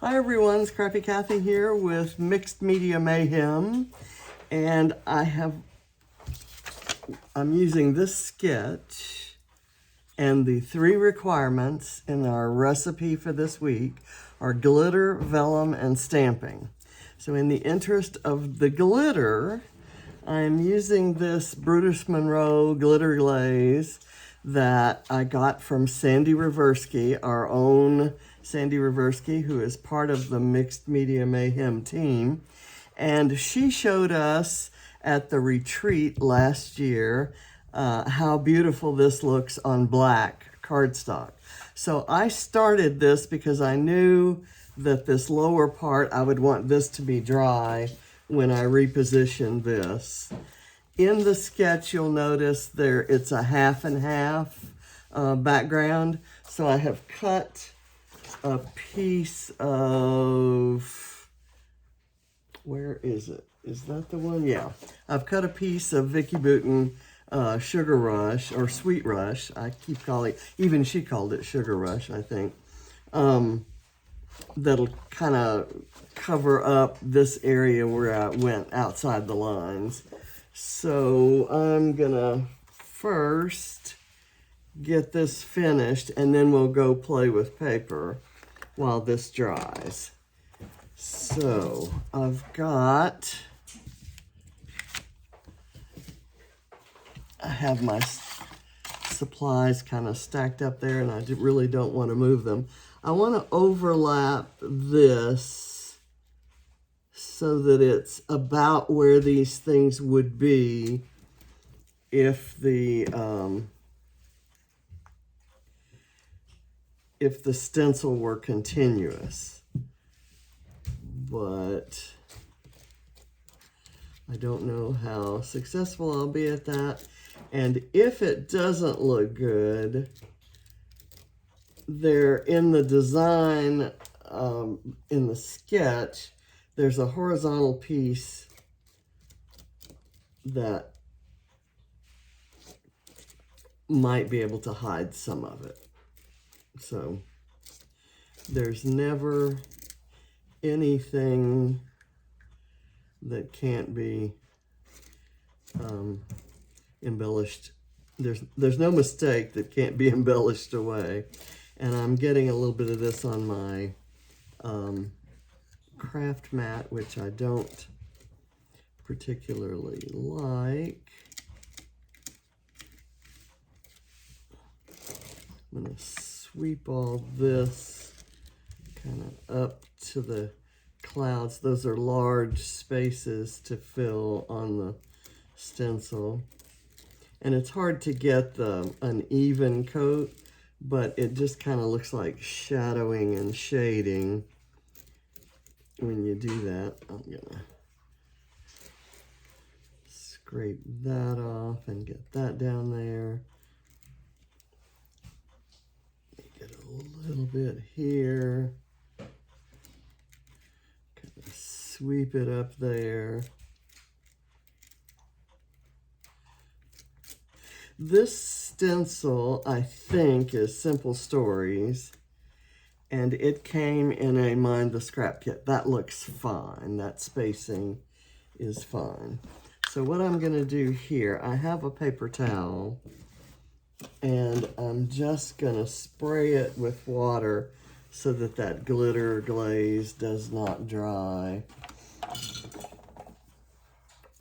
Hi everyone, it's Crafty Kathy here with Mixed Media Mayhem, and I'm using this sketch, and the 3 requirements in our recipe for this week are glitter, vellum, and stamping. So in the interest of the glitter, I'm using this Brutus Monroe glitter glaze that I got from Sandy Reversky, our own Sandy Reversky, who is part of the Mixed Media Mayhem team. And she showed us at the retreat last year how beautiful this looks on black cardstock. So I started this because I knew that this lower part, I would want this to be dry when I reposition this. In the sketch, you'll notice it's a half and half background. So I have cut a piece of, where is it? Is that the one? Yeah. I've cut a piece of Vicky Bouton Sugar Rush, or Sweet Rush. I keep calling it, even she called it Sugar Rush, I think. That'll kind of cover up this area where I went outside the lines. So I'm gonna first get this finished, and then we'll go play with paper while this dries. So I have my supplies kind of stacked up there, and I really don't want to move them. I want to overlap this so that it's about where these things would be if the stencil were continuous. But I don't know how successful I'll be at that. And if it doesn't look good, there in the design, in the sketch, there's a horizontal piece that might be able to hide some of it. So there's never anything that can't be embellished. There's no mistake that can't be embellished away. And I'm getting a little bit of this on my craft mat, which I don't particularly like. I'm going to sweep all this kind of up to the clouds. Those are large spaces to fill on the stencil. And it's hard to get the uneven coat, but it just kind of looks like shadowing and shading when you do that. I'm gonna scrape that off and get that down there. Get a little bit here. Kind of sweep it up there. This stencil, I think, is Simple Stories, and it came in a Mind the Scrap kit. That looks fine. That spacing is fine. So what I'm going to do here, I have a paper towel, and I'm just going to spray it with water so that that glitter glaze does not dry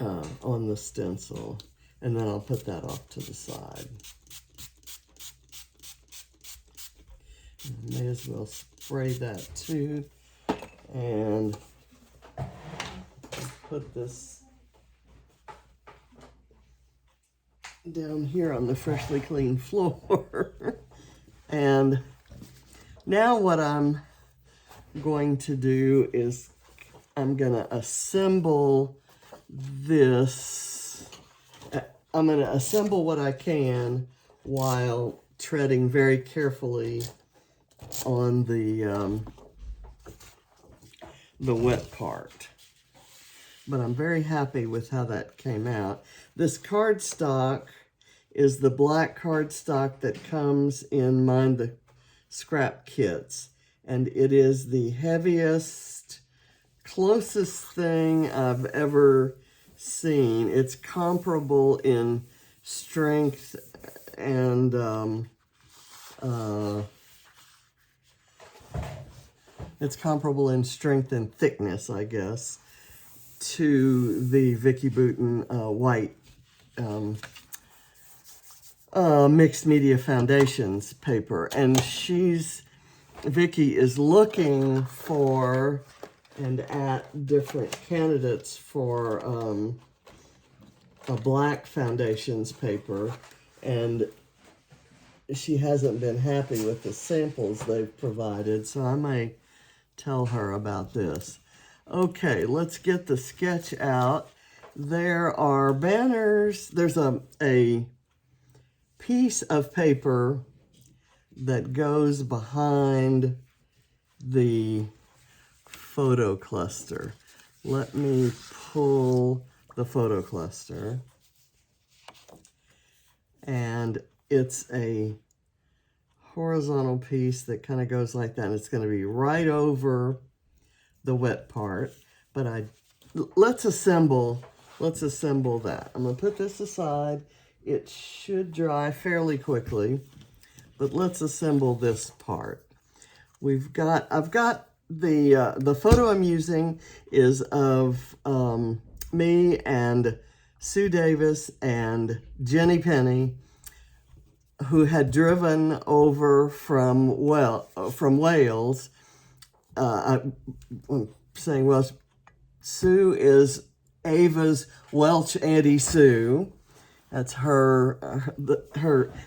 on the stencil. And then I'll put that off to the side. May as well spray that too. And put this down here on the freshly cleaned floor. And now what I'm going to do is I'm going to assemble this. I'm going to assemble what I can while treading very carefully on the wet part. But I'm very happy with how that came out. This cardstock is the black cardstock that comes in Mind the Scrap kits. and it is the heaviest, closest thing I've ever seen. It's comparable in strength and thickness, I guess, to the Vicki Boutin white mixed media foundations paper. And Vicki is looking for and at different candidates for a black foundations paper, and she hasn't been happy with the samples they've provided, so I may tell her about this. Okay, let's get the sketch out. There are banners. There's a piece of paper that goes behind the photo cluster. Let me pull the photo cluster. And it's a horizontal piece that kind of goes like that. And it's going to be right over the wet part. But let's assemble that. I'm going to put this aside. It should dry fairly quickly, but let's assemble this part. I've got the photo I'm using is of me and Sue Davis and Jenny Penny, who had driven over from Wales. I'm saying Welsh. Sue is Ava's Welsh Auntie Sue. That's her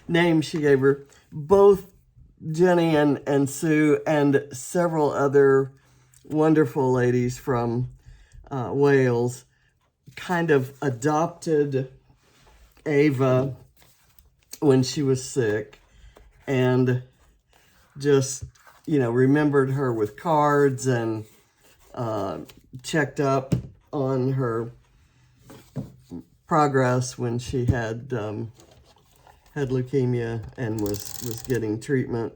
name she gave her. Both Jenny and Sue and several other wonderful ladies from Wales kind of adopted Ava when she was sick, and just, remembered her with cards and checked up on her progress when she had leukemia and was getting treatment.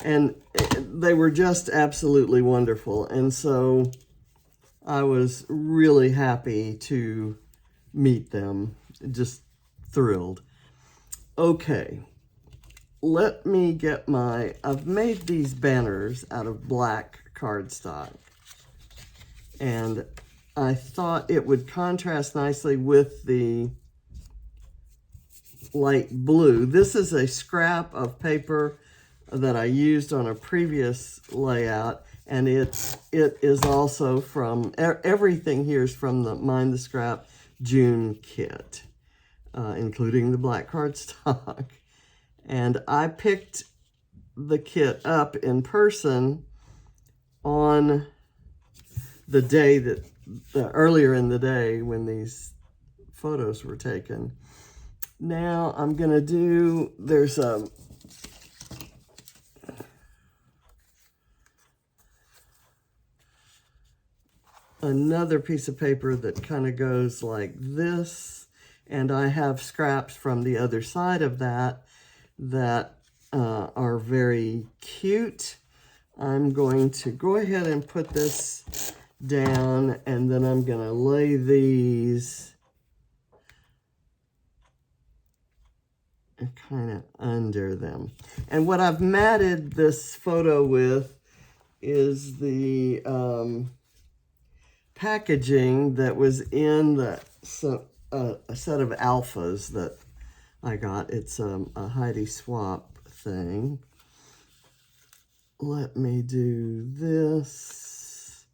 And they were just absolutely wonderful. And so I was really happy to meet them, just thrilled. Okay, let me get I've made these banners out of black cardstock. And I thought it would contrast nicely with the light blue. This is a scrap of paper that I used on a previous layout, and it is also from, everything here is from the Mind the Scrap June kit, including the black cardstock. And I picked the kit up in person on the day earlier in the day when these photos were taken. Now I'm gonna there's another piece of paper that kind of goes like this, and I have scraps from the other side of that are very cute. I'm going to go ahead and put this down, and then I'm going to lay these kind of under them. And what I've matted this photo with is the packaging that was in a set of alphas that I got. It's a Heidi Swap thing. Let me do this.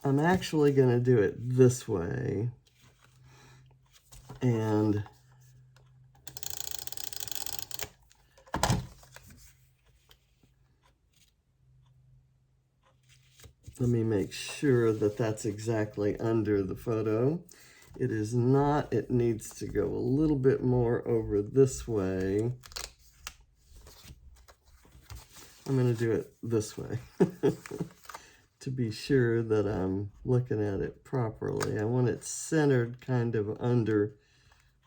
I'm actually going to do it this way. And let me make sure that that's exactly under the photo. It is not. It needs to go a little bit more over this way. I'm going to do it this way to be sure that I'm looking at it properly. I want it centered kind of under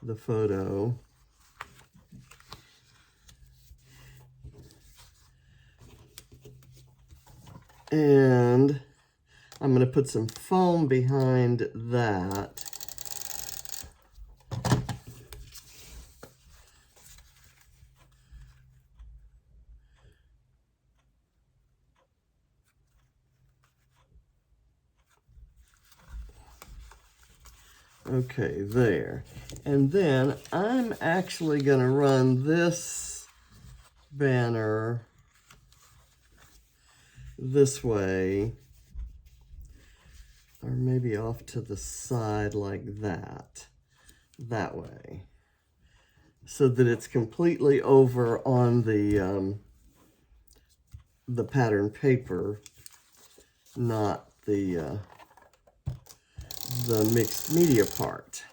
the photo. And I'm going to put some foam behind that. Okay, there. And then I'm actually going to run this banner this way, or maybe off to the side like that way, so that it's completely over on the pattern paper, not the mixed media part,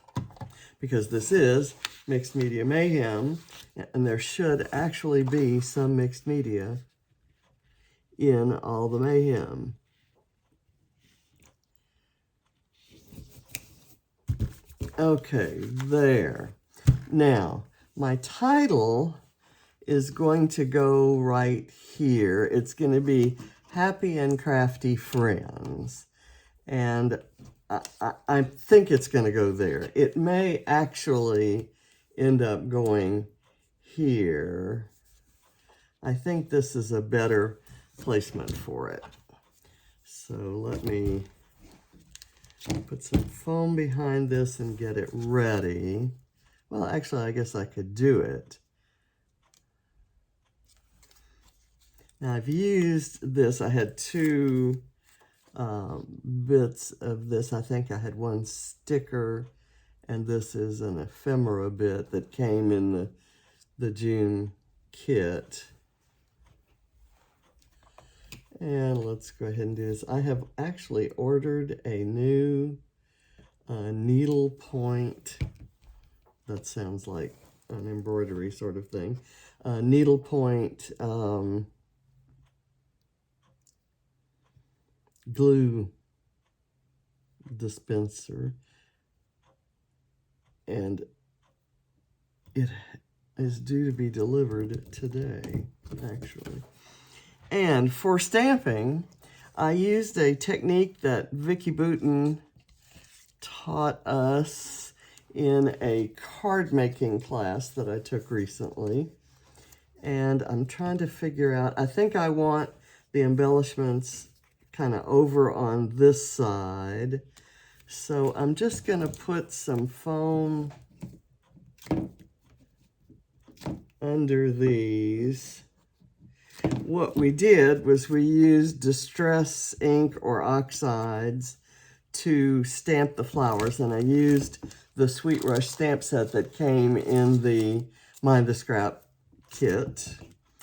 because this is Mixed Media Mayhem, and there should actually be some mixed media in all the mayhem. Okay, there. Now, my title is going to go right here. It's going to be Happy and Crafty Friends. And I think it's going to go there. It may actually end up going here. I think this is a better placement for it. So let me put some foam behind this and get it ready. Well, actually, I guess I could do it. Now, I've used this. I had two bits of this. I think I had one sticker, and this is an ephemera bit that came in the June kit. And let's go ahead and do this. I have actually ordered a new needle point. That sounds like an embroidery sort of thing. Needle point glue dispenser. And it is due to be delivered today, actually. And for stamping, I used a technique that Vicki Booten taught us in a card making class that I took recently. And I'm trying to figure out, I think I want the embellishments kind of over on this side. So I'm just going to put some foam under these. What we did was we used distress ink or oxides to stamp the flowers, and I used the Sweet Rush stamp set that came in the Mind the Scrap kit.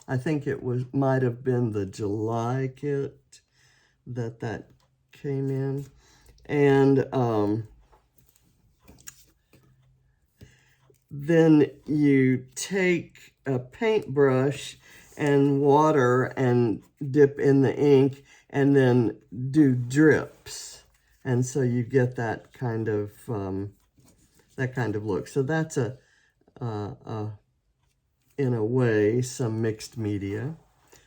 I think it might have been the July kit that came in. And then you take a paintbrush and water and dip in the ink and then do drips. And so you get that kind of look. So that's in a way, some mixed media.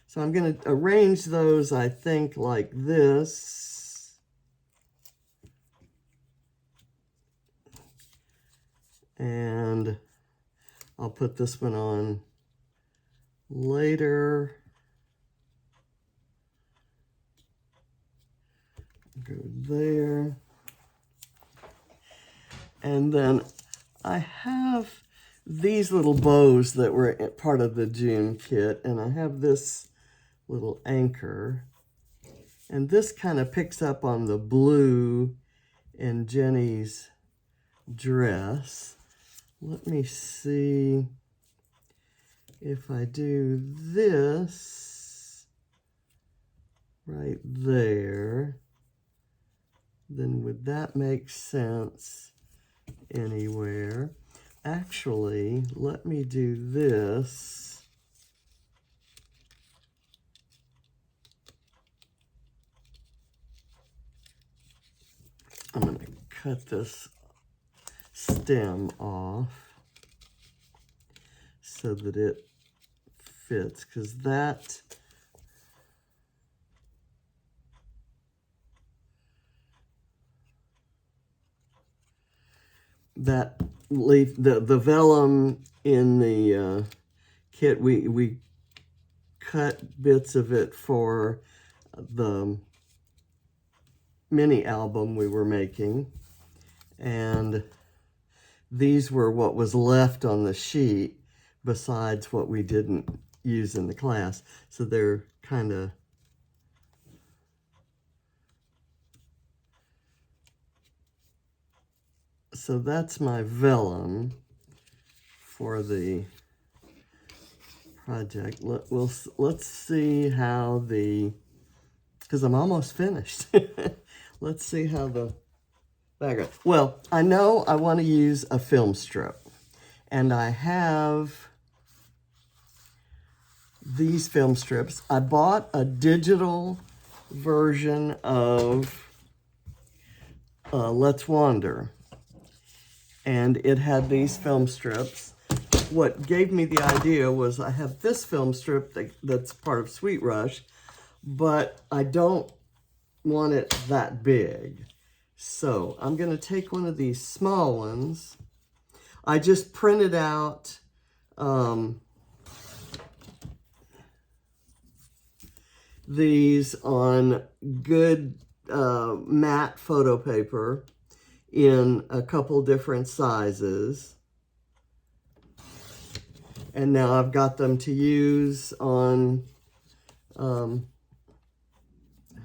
So I'm going to arrange those, I think, like this. And I'll put this one on later. Go there. And then I have these little bows that were part of the June kit, and I have this little anchor. And this kind of picks up on the blue in Jenny's dress. Let me see if I do this right there, then would that make sense anywhere? Actually, let me do this. I'm going to cut this stem off so that it fits, because that that leaf, the vellum in the kit, we cut bits of it for the mini album we were making, and these were what was left on the sheet besides what we didn't use in the class. So they're kind of, so that's my vellum for the project. Let's see how because I'm almost finished. Let's see how the background. Well, I know I want to use a film strip, and I have these film strips. I bought a digital version of Let's Wander, and it had these film strips. What gave me the idea was I have this film strip that's part of Sweet Rush, but I don't want it that big. So I'm going to take one of these small ones. I just printed out these on good matte photo paper in a couple different sizes. And now I've got them to use on, how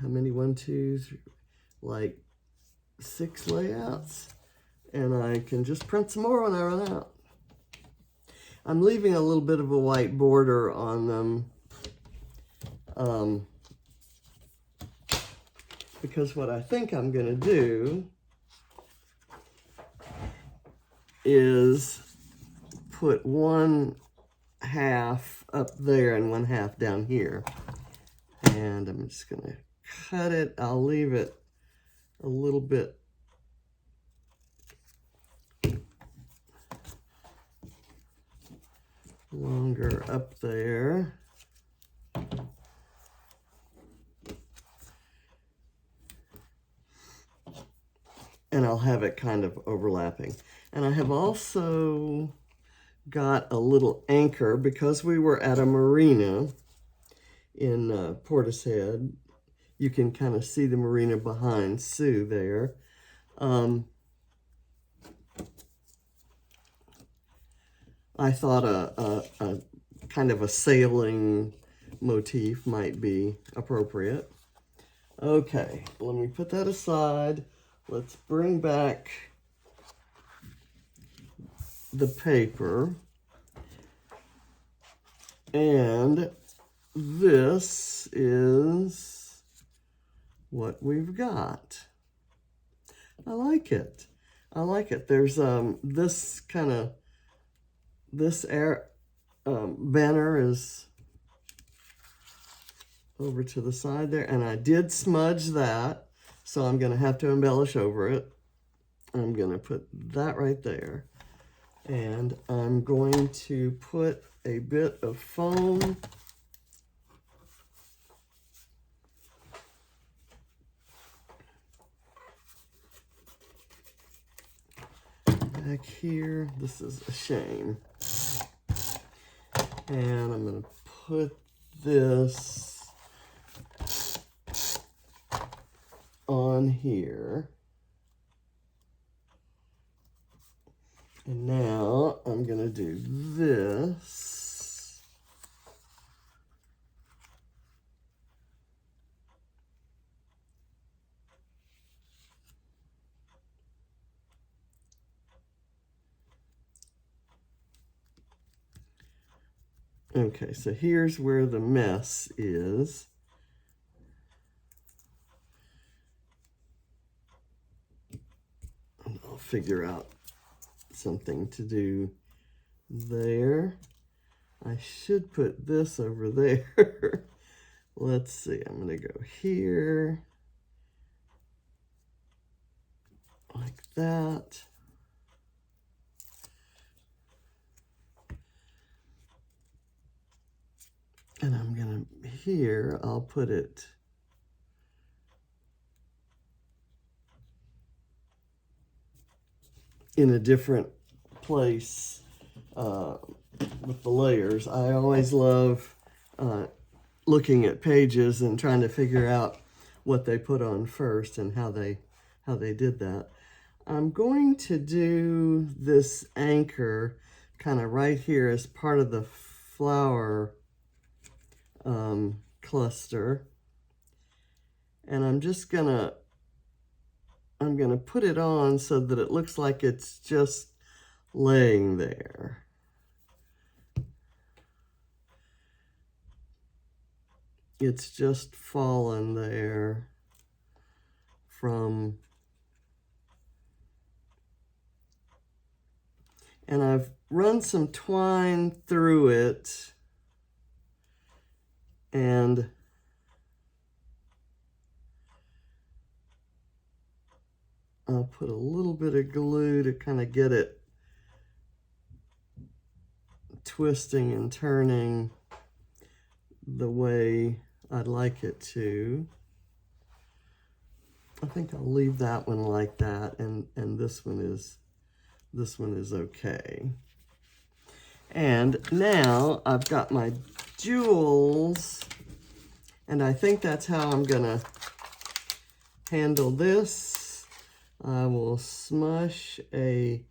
many? 1, 2, 3, like 6 layouts. And I can just print some more when I run out. I'm leaving a little bit of a white border on them. Because what I think I'm going to do is put 1/2 up there and 1/2 down here. And I'm just going to cut it. I'll leave it a little bit longer up there. And I'll have it kind of overlapping. And I have also got a little anchor because we were at a marina in Portishead. You can kind of see the marina behind Sue there. I thought a kind of a sailing motif might be appropriate. Okay, let me put that aside. Let's bring back the paper. And this is what we've got. I like it. I like it. There's this kind of, this banner is over to the side there, and I did smudge that, so I'm going to have to embellish over it. I'm going to put that right there, and I'm going to put a bit of foam back here. This is a shame. And I'm going to put this on here. And now I'm going to do this. Okay, so here's where the mess is. And I'll figure out something to do there. I should put this over there. Let's see, I'm going to go here, like that. And I'm going to, here, I'll put it in a different place with the layers. I always love looking at pages and trying to figure out what they put on first and how they did that. I'm going to do this anchor kind of right here as part of the flower cluster, and I'm gonna put it on so that it looks like it's just laying there. It's just fallen there from, and I've run some twine through it, and I'll put a little bit of glue to kind of get it twisting and turning the way I'd like it to. I think I'll leave that one like that, and this one is okay. And now I've got my jewels, and I think that's how I'm gonna handle this. I will smush a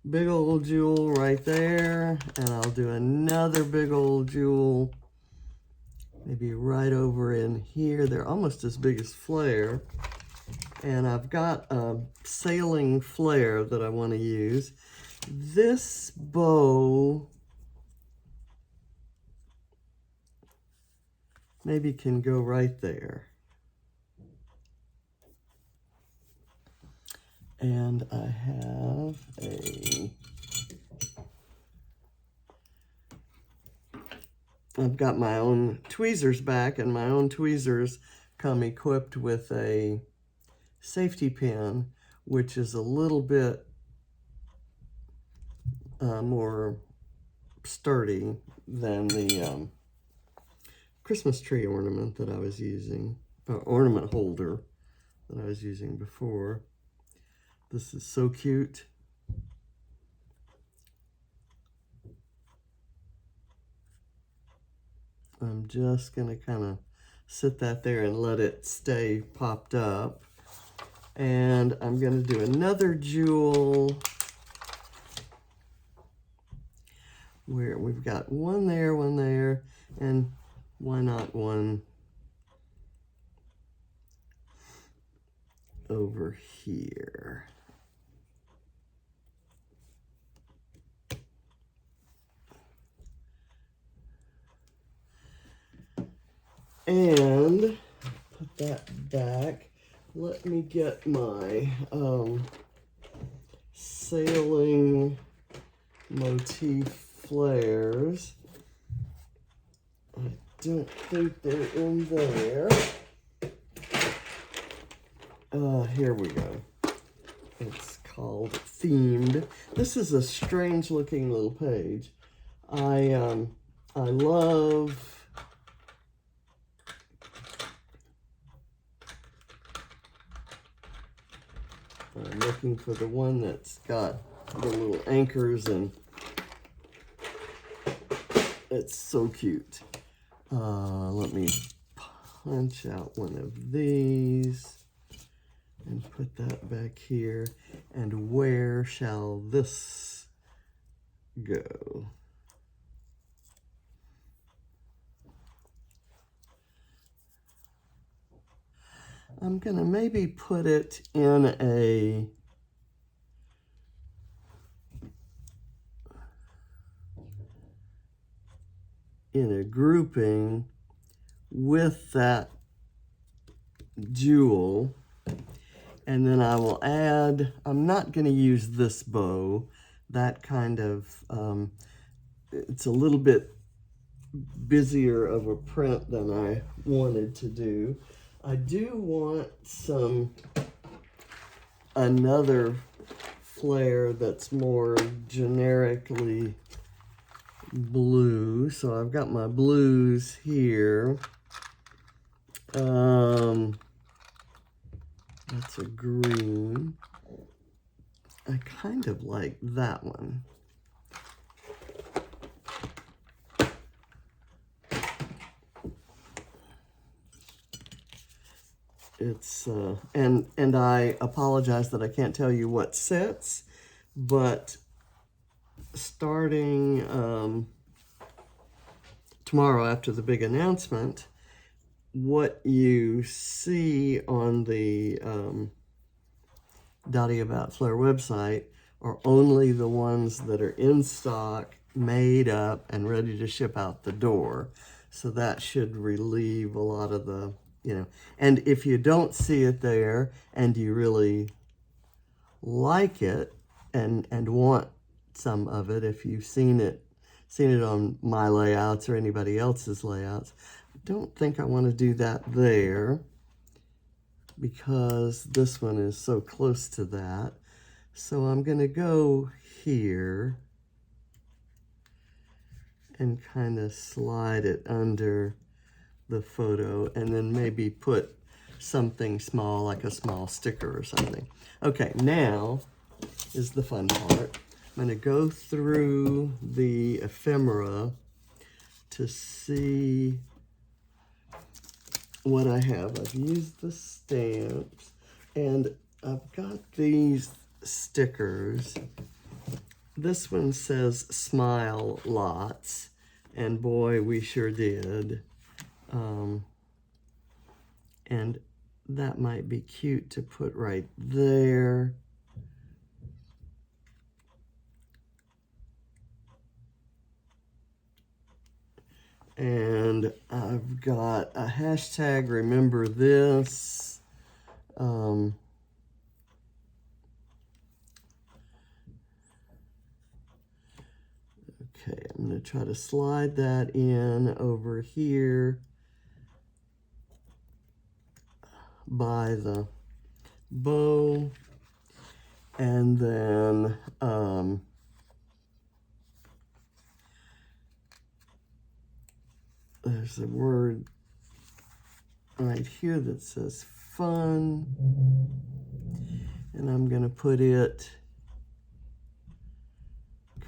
big old jewel right there, and I'll do another big old jewel maybe right over in here. They're almost as big as flare. And I've got a sailing flare that I want to use. This bow maybe can go right there. And I have I've got my own tweezers back, and my own tweezers come equipped with a safety pin, which is a little bit more sturdy than the Christmas tree ornament that I was using, ornament holder that I was using before. This is so cute. I'm just going to kind of sit that there and let it stay popped up. And I'm going to do another jewel where we've got one there, and why not one over here. And put that back. Let me get my sailing motif flares. I don't think they're in there. Here we go. It's called Themed. This is a strange looking little page. I love I'm looking for the one that's got the little anchors, and it's so cute. Let me punch out one of these and put that back here. And where shall this go? I'm gonna maybe put it in a grouping with that jewel, and then I will add, I'm not gonna use this bow, that kind of, it's a little bit busier of a print than I wanted to do. I do want another flare that's more generically blue. So I've got my blues here. That's a green. I kind of like that one. It's, and I apologize that I can't tell you what sets, but starting tomorrow after the big announcement, what you see on the Dottie About Flair website are only the ones that are in stock, made up, and ready to ship out the door. So that should relieve a lot of the, you know, and if you don't see it there and you really like it and want some of it, if you've seen it on my layouts or anybody else's layouts, I don't think I want to do that there because this one is so close to that. So I'm going to go here and kind of slide it under the photo and then maybe put something small, like a small sticker or something. Okay, now is the fun part. I'm going to go through the ephemera to see what I have. I've used the stamps and I've got these stickers. This one says smile lots, and boy, we sure did. And that might be cute to put right there. And I've got a hashtag, remember this. Okay, I'm going to try to slide that in over here by the bow. And then there's a word right here that says fun. And I'm going to put it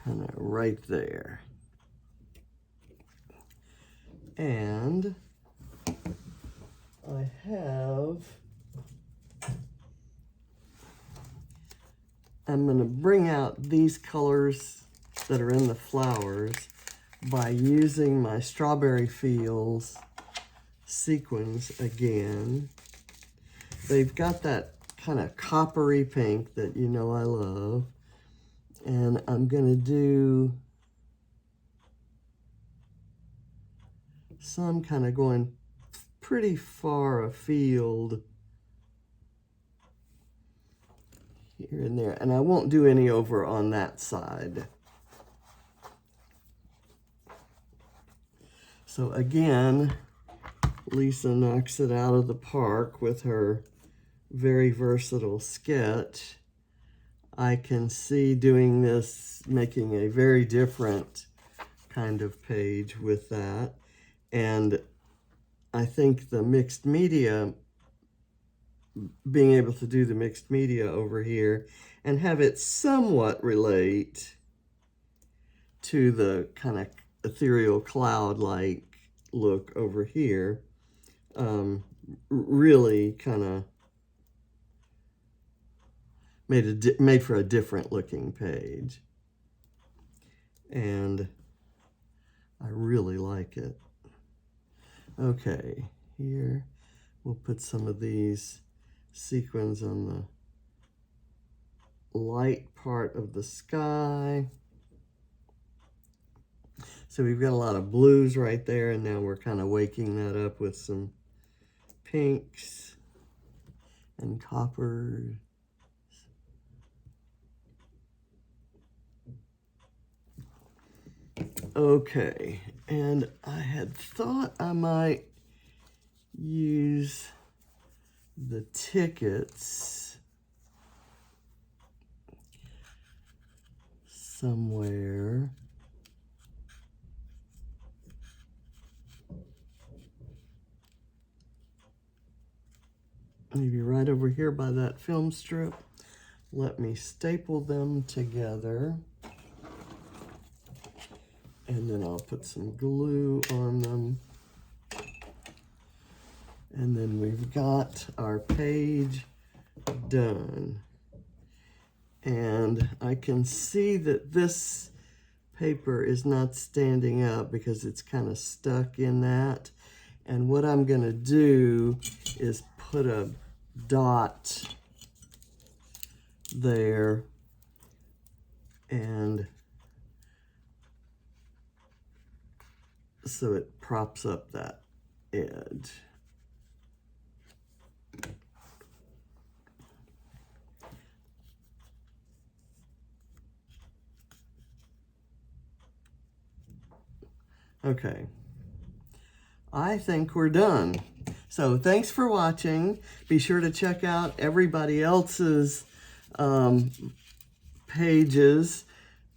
kind of right there. And I have, I'm going to bring out these colors that are in the flowers by using my Strawberry Fields sequins again. They've got that kind of coppery pink that you know I love. And I'm going to do some kind of going pretty far afield here and there. And I won't do any over on that side. So again, Lisa knocks it out of the park with her very versatile sketch. I can see doing this, making a very different kind of page with that. And I think the mixed media, being able to do the mixed media over here and have it somewhat relate to the kind of ethereal cloud-like look over here, really kind of made for a different looking page. And I really like it. Okay, here we'll put some of these sequins on the light part of the sky. So we've got a lot of blues right there, and now we're kind of waking that up with some pinks and coppers. Okay, and I had thought I might use the tickets somewhere. Maybe right over here by that film strip. let me staple them together. And then I'll put some glue on them. And then we've got our page done. And I can see that this paper is not standing up because it's kind of stuck in that. And what I'm going to do is put a dot there and so it props up that edge. Okay, I think we're done. So thanks for watching. Be sure to check out everybody else's pages.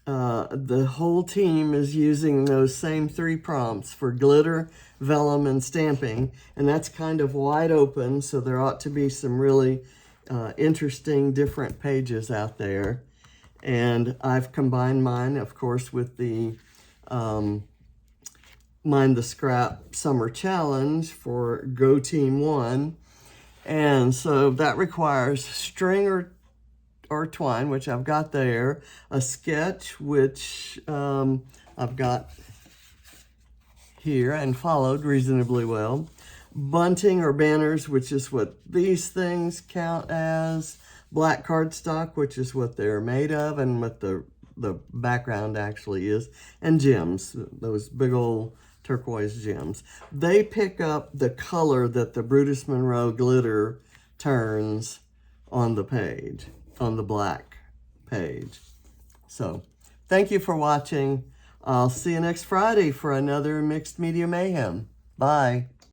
The whole team is using those same 3 prompts for glitter, vellum, and stamping, and that's kind of wide open, so there ought to be some really interesting different pages out there. And I've combined mine, of course, with the Mind the Scrap Summer Challenge for Go Team 1. And so that requires string or twine, which I've got there, a sketch, which I've got here and followed reasonably well, bunting or banners, which is what these things count as, black cardstock, which is what they're made of and what the background actually is, and gems, those big old turquoise gems. They pick up the color that the Brutus Monroe glitter turns on the page, on the black page. So, thank you for watching. I'll see you next Friday for another Mixed Media Mayhem. Bye.